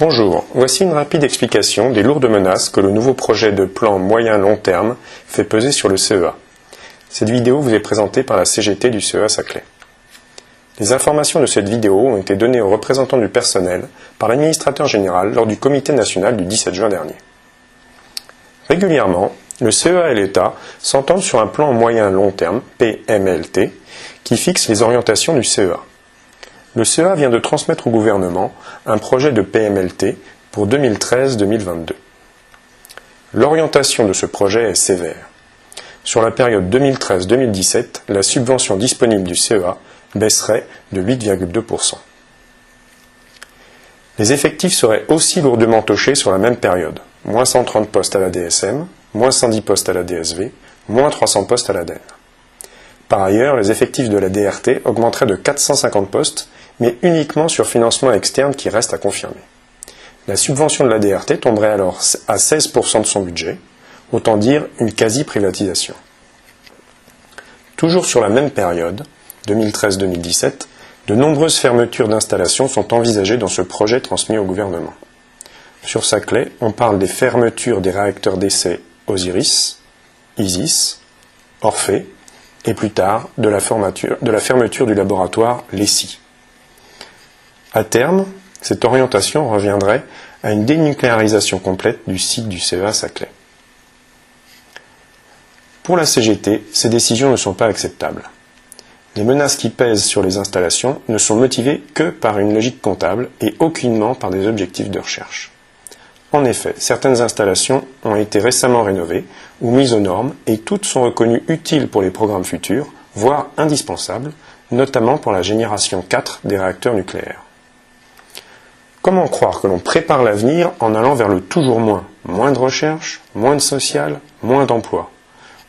Bonjour, voici une rapide explication des lourdes menaces que le nouveau projet de plan moyen-long terme fait peser sur le CEA. Cette vidéo vous est présentée par la CGT du CEA Saclay. Les informations de cette vidéo ont été données aux représentants du personnel par l'administrateur général lors du comité national du 17 juin dernier. Régulièrement, le CEA et l'État s'entendent sur un plan moyen-long terme, PMLT, qui fixe les orientations du CEA. Le CEA vient de transmettre au gouvernement un projet de PMLT pour 2013-2022. L'orientation de ce projet est sévère. Sur la période 2013-2017, la subvention disponible du CEA baisserait de 8,2%. Les effectifs seraient aussi lourdement touchés sur la même période. Moins 130 postes à la DSM, moins 110 postes à la DSV, moins 300 postes à l'ADEME. Par ailleurs, les effectifs de la DRT augmenteraient de 450 postes, mais uniquement sur financement externe qui reste à confirmer. La subvention de la DRT tomberait alors à 16% de son budget, autant dire une quasi-privatisation. Toujours sur la même période, 2013-2017, de nombreuses fermetures d'installations sont envisagées dans ce projet transmis au gouvernement. Sur Saclay, on parle des fermetures des réacteurs d'essai Osiris, Isis, Orphée, et plus tard de la fermeture du laboratoire Lessie. À terme, cette orientation reviendrait à une dénucléarisation complète du site du CEA Saclay. Pour la CGT, ces décisions ne sont pas acceptables. Les menaces qui pèsent sur les installations ne sont motivées que par une logique comptable et aucunement par des objectifs de recherche. En effet, certaines installations ont été récemment rénovées ou mises aux normes et toutes sont reconnues utiles pour les programmes futurs, voire indispensables, notamment pour la génération 4 des réacteurs nucléaires. Comment croire que l'on prépare l'avenir en allant vers le toujours moins? Moins de recherche, moins de social, moins d'emploi.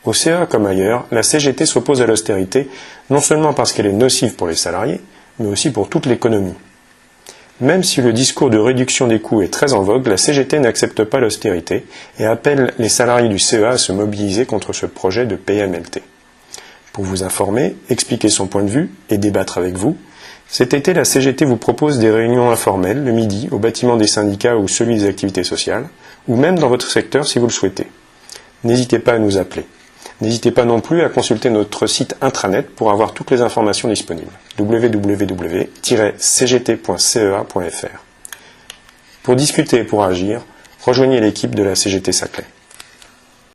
Au CEA comme ailleurs, la CGT s'oppose à l'austérité, non seulement parce qu'elle est nocive pour les salariés, mais aussi pour toute l'économie. Même si le discours de réduction des coûts est très en vogue, la CGT n'accepte pas l'austérité et appelle les salariés du CEA à se mobiliser contre ce projet de PMLT. Pour vous informer, expliquer son point de vue et débattre avec vous, cet été, la CGT vous propose des réunions informelles le midi au bâtiment des syndicats ou celui des activités sociales, ou même dans votre secteur si vous le souhaitez. N'hésitez pas à nous appeler. N'hésitez pas non plus à consulter notre site intranet pour avoir toutes les informations disponibles. www.cgt.cea.fr. Pour discuter et pour agir, rejoignez l'équipe de la CGT Saclay.